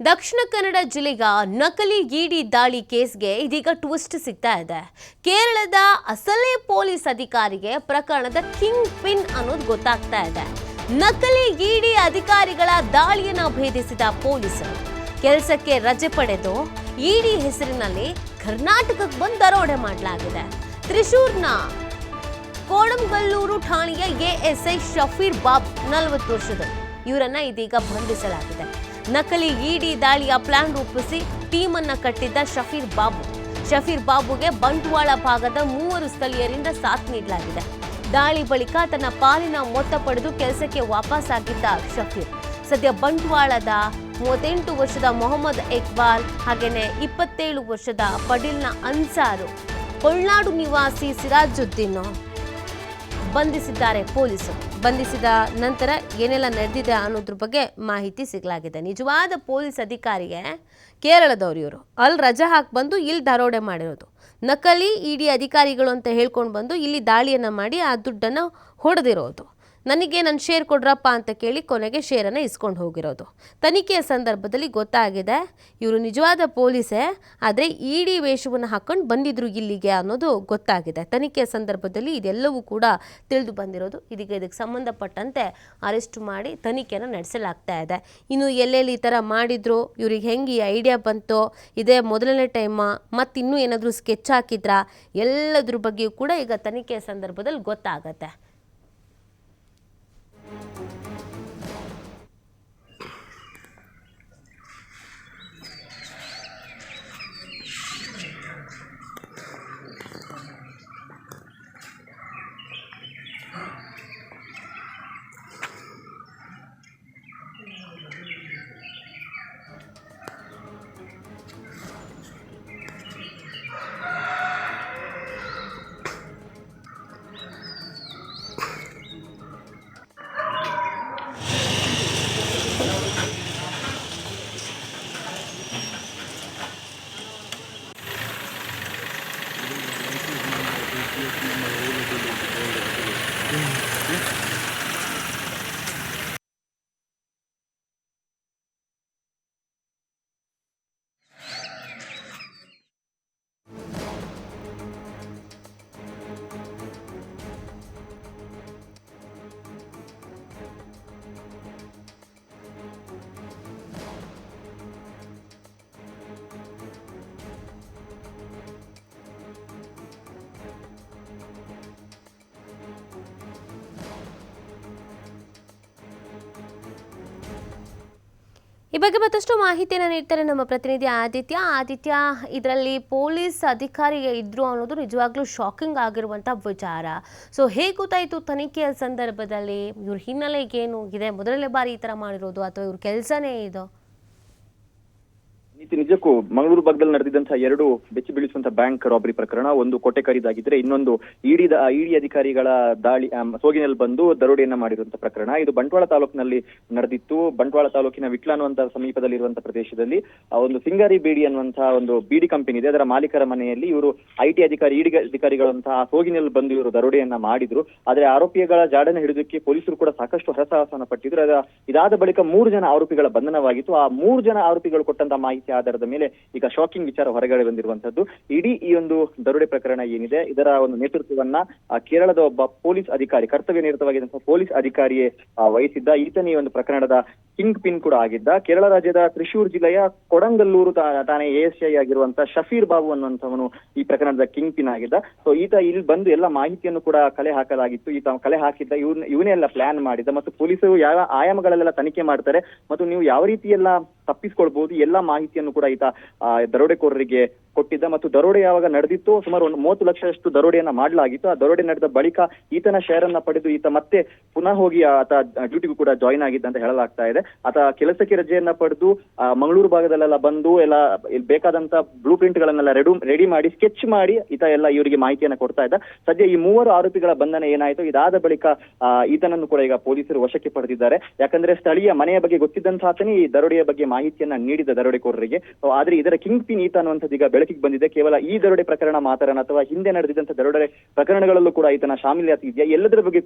ದಕ್ಷಿಣ ಕನ್ನಡ ಜಿಲ್ಲೆಯ ನಕಲಿ ಇಡಿ ದಾಳಿ ಕೇಸ್ಗೆ ಇದೀಗ ಟ್ವಿಸ್ಟ್ ಸಿಗ್ತಾ ಇದೆ. ಕೇರಳದ ಅಸಲಿ ಪೊಲೀಸ್ ಅಧಿಕಾರಿಗೆ ಪ್ರಕರಣದ ಕಿಂಗ್ ಪಿನ್ ಅನ್ನೋದು ಗೊತ್ತಾಗ್ತಾ ಇದೆ. ನಕಲಿ ಇಡಿ ಅಧಿಕಾರಿಗಳ ದಾಳಿಯನ್ನ ಭೇದಿಸಿದ ಪೊಲೀಸರು ಕೆಲಸಕ್ಕೆ ರಜೆ ಪಡೆದು ಇಡಿ ಹೆಸರಿನಲ್ಲಿ ಕರ್ನಾಟಕಕ್ಕೆ ಬಂದು ದರೋಡೆ ಮಾಡಲಾಗಿದೆ. ತ್ರಿಶೂರ್ನ ಕೋಡಂಗಲ್ಲೂರು ಠಾಣೆಯ ಎಎಸ್ಐ ಶಫೀರ್ ಬಾಬ್ 40 ವರ್ಷದವರು ಇವರನ್ನ ಇದೀಗ ಬಂಧಿಸಲಾಗಿದೆ. ನಕಲಿ ಇಡಿ ದಾಳಿಯ ಪ್ಲಾನ್ ರೂಪಿಸಿ ಟೀಮ್ ಅನ್ನ ಕಟ್ಟಿದ್ದ ಶಫೀರ್ ಬಾಬುಗೆ ಬಂಟ್ವಾಳ ಭಾಗದ 3 ಸ್ಥಳೀಯರಿಂದ ಸಾಥ್ ನೀಡಲಾಗಿದೆ. ದಾಳಿ ಬಳಿಕ ತನ್ನ ಪಾಲಿನ ಮೊತ್ತ ಪಡೆದು ಕೆಲಸಕ್ಕೆ ವಾಪಸ್ ಆಗಿದ್ದ ಶಫೀರ್ ಸದ್ಯ ಬಂಟ್ವಾಳದ 38 ವರ್ಷದ ಮೊಹಮ್ಮದ್ ಇಕ್ಬಾಲ್ ಹಾಗೇನೆ 27 ವರ್ಷದ ಪಡೀಲ್ನ ಅನ್ಸಾರು, ಹೊಳ್ನಾಡು ನಿವಾಸಿ ಸಿರಾಜುದ್ದೀನ್ ಬಂಧಿಸಿದ್ದಾರೆ ಪೊಲೀಸರು. ಬಂಧಿಸಿದ ನಂತರ ಏನೆಲ್ಲ ನಡೆದಿದೆ ಅನ್ನೋದ್ರ ಬಗ್ಗೆ ಮಾಹಿತಿ ಸಿಗಲಾಗಿದೆ. ನಿಜವಾದ ಪೊಲೀಸ್ ಅಧಿಕಾರಿಗೆ ಕೇರಳದವರು ಇವರು ಅಲ್ಲಿ ರಜೆ ಹಾಕಿ ಬಂದು ಇಲ್ಲಿ ದರೋಡೆ ಮಾಡಿರೋದು. ನಕಲಿ ಇಡಿ ಅಧಿಕಾರಿಗಳು ಅಂತ ಹೇಳ್ಕೊಂಡು ಬಂದು ಇಲ್ಲಿ ದಾಳಿಯನ್ನು ಮಾಡಿ ಆ ದುಡ್ಡನ್ನು ಹೊಡೆದಿರೋದು. ನನಗೆ ನನ್ನ ಶೇರ್ ಕೊಡ್ರಪ್ಪ ಅಂತ ಕೇಳಿ ಕೊನೆಗೆ ಶೇರನ್ನು ಇಸ್ಕೊಂಡು ಹೋಗಿರೋದು. ತನಿಖೆಯ ಸಂದರ್ಭದಲ್ಲಿ ಗೊತ್ತಾಗಿದೆ ಇವರು ನಿಜವಾದ ಪೊಲೀಸೇ, ಆದರೆ ಇಡಿ ವೇಷವನ್ನು ಹಾಕೊಂಡು ಬಂದಿದ್ರು ಇಲ್ಲಿಗೆ ಅನ್ನೋದು ಗೊತ್ತಾಗಿದೆ. ತನಿಖೆಯ ಸಂದರ್ಭದಲ್ಲಿ ಇದೆಲ್ಲವೂ ಕೂಡ ತಿಳಿದು ಬಂದಿರೋದು. ಇದೀಗ ಇದಕ್ಕೆ ಸಂಬಂಧಪಟ್ಟಂತೆ ಅರೆಸ್ಟ್ ಮಾಡಿ ತನಿಖೆಯನ್ನು ನಡೆಸಲಾಗ್ತಾ ಇದೆ. ಇನ್ನು ಎಲ್ಲೆಲ್ಲಿ ಈ ಥರ ಮಾಡಿದ್ರು, ಇವ್ರಿಗೆ ಹೆಂಗೆ ಈ ಐಡಿಯಾ ಬಂತೋ, ಇದೇ ಮೊದಲನೇ ಟೈಮ ಮತ್ತು ಇನ್ನೂ ಏನಾದರೂ ಸ್ಕೆಚ್ ಹಾಕಿದ್ರಾ, ಎಲ್ಲದ್ರ ಬಗ್ಗೆಯೂ ಕೂಡ ಈಗ ತನಿಖೆಯ ಸಂದರ್ಭದಲ್ಲಿ ಗೊತ್ತಾಗತ್ತೆ. ಈ ಬಗ್ಗೆ ಮತ್ತಷ್ಟು ಮಾಹಿತಿಯನ್ನು ನೀಡ್ತಾರೆ ನಮ್ಮ ಪ್ರತಿನಿಧಿ ಆದಿತ್ಯ. ಇದರಲ್ಲಿ ಪೊಲೀಸ್ ಅಧಿಕಾರಿ ಇದ್ರು ಅನ್ನೋದು ನಿಜವಾಗ್ಲೂ ಶಾಕಿಂಗ್ ಆಗಿರುವಂಥ ವಿಚಾರ. ಸೊ ಹೇಗೆ ಗೊತ್ತಾಯಿತು ತನಿಖೆಯ ಸಂದರ್ಭದಲ್ಲಿ? ಇವ್ರ ಹಿನ್ನೆಲೆಗೇನು ಇದೆ? ಮೊದಲನೇ ಬಾರಿ ಈ ಥರ ಮಾಡಿರೋದು ಅಥವಾ ಇವ್ರ ಕೆಲಸನೇ ಇದು? ನಿಜಕ್ಕೂ ಮಂಗಳೂರು ಭಾಗದಲ್ಲಿ ನಡೆದಿದ್ದಂತಹ 2 ಬೆಚ್ಚಿ ಬೀಳಿಸುವಂತಹ ಬ್ಯಾಂಕ್ ರಾಬರಿ ಪ್ರಕರಣ, ಒಂದು ಕೋಟೆ ಕರಿದಾಗಿದ್ರೆ ಇನ್ನೊಂದು ಇಡಿ ಅಧಿಕಾರಿಗಳ ದಾಳಿ ಸೋಗಿನಲ್ಲಿ ಬಂದು ದರೋಡೆಯನ್ನ ಮಾಡಿರುವಂತಹ ಪ್ರಕರಣ. ಇದು ಬಂಟ್ವಾಳ ತಾಲೂಕಿನಲ್ಲಿ ನಡೆದಿತ್ತು. ಬಂಟ್ವಾಳ ತಾಲೂಕಿನ ವಿಟ್ಲ ಅನ್ನುವಂತಹ ಸಮೀಪದಲ್ಲಿರುವಂತಹ ಪ್ರದೇಶದಲ್ಲಿ ಒಂದು ಸಿಂಗಾರಿ ಬೀಡಿ ಅನ್ನುವಂತಹ ಒಂದು ಬೀಡಿ ಕಂಪನಿ ಇದೆ. ಅದರ ಮಾಲೀಕರ ಮನೆಯಲ್ಲಿ ಇವರು ಇಡಿ ಅಧಿಕಾರಿಗಳಂತಹ ಸೋಗಿನಲ್ಲಿ ಬಂದು ಇವರು ದರೋಡೆಯನ್ನ ಮಾಡಿದ್ರು. ಆದ್ರೆ ಆರೋಪಿಗಳ ಜಾಡನ್ನು ಹಿಡಿದಕ್ಕೆ ಪೊಲೀಸರು ಕೂಡ ಸಾಕಷ್ಟು ಹರಸಾಹಸವನ್ನು ಪಟ್ಟಿದ್ರು. ಇದಾದ ಬಳಿಕ 3 ಜನ ಆರೋಪಿಗಳ ಬಂಧನವಾಗಿತ್ತು. ಆ 3 ಜನ ಆರೋಪಿಗಳು ಕೊಟ್ಟಂತಹ ಮಾಹಿತಿ ಆಧಾರದ ಮೇಲೆ ಈಗ ಶಾಕಿಂಗ್ ವಿಚಾರ ಹೊರಗಡೆ ಬಂದಿರುವಂತದ್ದು. ಇಡೀ ಈ ಒಂದು ದರೋಡೆ ಪ್ರಕರಣ ಏನಿದೆ ಇದರ ಒಂದು ನೇತೃತ್ವವನ್ನ ಕೇರಳದ ಒಬ್ಬ ಪೊಲೀಸ್ ಅಧಿಕಾರಿ, ಕರ್ತವ್ಯ ನಿರತವಾಗಿದ್ದಂತಹ ಪೊಲೀಸ್ ಅಧಿಕಾರಿಯೇ ವಹಿಸಿದ್ದ. ಈತನ ಈ ಒಂದು ಪ್ರಕರಣದ ಕಿಂಗ್ ಪಿನ್ ಕೂಡ ಆಗಿದ್ದ. ಕೇರಳ ರಾಜ್ಯದ ತ್ರಿಶೂರ್ ಜಿಲ್ಲೆಯ ಕೊಡಂಗಲ್ಲೂರು ಠಾಣೆ ಎಎಸ್ಐ ಆಗಿರುವಂತಹ ಶಫೀರ್ ಬಾಬು ಅನ್ನುವಂಥವನು ಈ ಪ್ರಕರಣದ ಕಿಂಗ್ ಪಿನ್ ಆಗಿದ್ದ. ಸೊ ಈತ ಇಲ್ಲಿ ಬಂದು ಎಲ್ಲ ಮಾಹಿತಿಯನ್ನು ಕೂಡ ಕಲೆ ಹಾಕಲಾಗಿತ್ತು. ಈತ ಕಲೆ ಹಾಕಿದ್ದ, ಇವನೇ ಎಲ್ಲ ಪ್ಲಾನ್ ಮಾಡಿದ್ದ. ಮತ್ತು ಪೊಲೀಸರು ಯಾವ ಆಯಾಮಗಳಲ್ಲೆಲ್ಲ ತನಿಖೆ ಮಾಡ್ತಾರೆ ಮತ್ತು ನೀವು ಯಾವ ರೀತಿ ಎಲ್ಲ ತಪ್ಪಿಸ್ಕೊಳ್ಬಹುದು ಎಲ್ಲ ಮಾಹಿತಿಯನ್ನು ಕೂಡ ಈತ ದರೋಡೆಕೋರರಿಗೆ ಕೊಟ್ಟಿದ್ದ. ಮತ್ತು ದರೋಡೆ ಯಾವಾಗ ನಡೆದಿತ್ತು ಸುಮಾರು 30 ಲಕ್ಷದಷ್ಟು ದರೋಡೆಯನ್ನ ಮಾಡಲಾಗಿತ್ತು. ಆ ದರೋಡೆ ನಡೆದ ಬಳಿಕ ಈತನ ಶೇರ್ ಅನ್ನ ಪಡೆದು ಈತ ಮತ್ತೆ ಪುನಃ ಹೋಗಿ ಆತ ಡ್ಯೂಟಿಗೂ ಕೂಡ ಜಾಯಿನ್ ಆಗಿದ್ದ ಅಂತ ಹೇಳಲಾಗ್ತಾ ಇದೆ. ಆತ ಕೆಲಸಕ್ಕೆ ರಜೆಯನ್ನ ಪಡೆದು ಮಂಗಳೂರು ಭಾಗದಲ್ಲೆಲ್ಲ ಬಂದು ಎಲ್ಲ ಬೇಕಾದಂತ ಬ್ಲೂ ಪ್ರಿಂಟ್ ಗಳನ್ನೆಲ್ಲ ರೆಡಿ ಮಾಡಿ ಸ್ಕೆಚ್ ಮಾಡಿ ಈತ ಎಲ್ಲ ಇವರಿಗೆ ಮಾಹಿತಿಯನ್ನ ಕೊಡ್ತಾ ಇದ್ದ. ಸದ್ಯ ಈ 3 ಆರೋಪಿಗಳ ಬಂಧನ ಏನಾಯ್ತು, ಇದಾದ ಬಳಿಕ ಈತನನ್ನು ಕೂಡ ಈಗ ಪೊಲೀಸರು ವಶಕ್ಕೆ ಪಡೆದಿದ್ದಾರೆ. ಯಾಕಂದ್ರೆ ಸ್ಥಳೀಯ ಮನೆಯ ಬಗ್ಗೆ ಗೊತ್ತಿದ್ದಂತ ಆತನೇ ಈ ದರೋಡೆಯ ಬಗ್ಗೆ ಮಾಹಿತಿಯನ್ನ ನೀಡಿದ ದರೋಡೆಕೋರರಿಗೆ. ಆದ್ರೆ ಇದರ ಕಿಂಗ್ ಪಿನ್ ಈತ ಅನ್ನುವಂಥದ್ದು ಈಗ ಬೆಳಕಿಗೆ ಬಂದಿದೆ. ಕೇವಲ ಈ ದರೋಡೆ ಪ್ರಕರಣ ಮಾತ್ರ ಅಥವಾ ಹಿಂದೆ ನಡೆದಿದ್ದಂತ ದರೋಡೆ ಪ್ರಕರಣಗಳಲ್ಲೂ ಕೂಡ ಈತನ ಶಾಮೀಲಾತಿ ಇದೆಯಾ, ಎಲ್ಲದರ ಬಗ್ಗೆ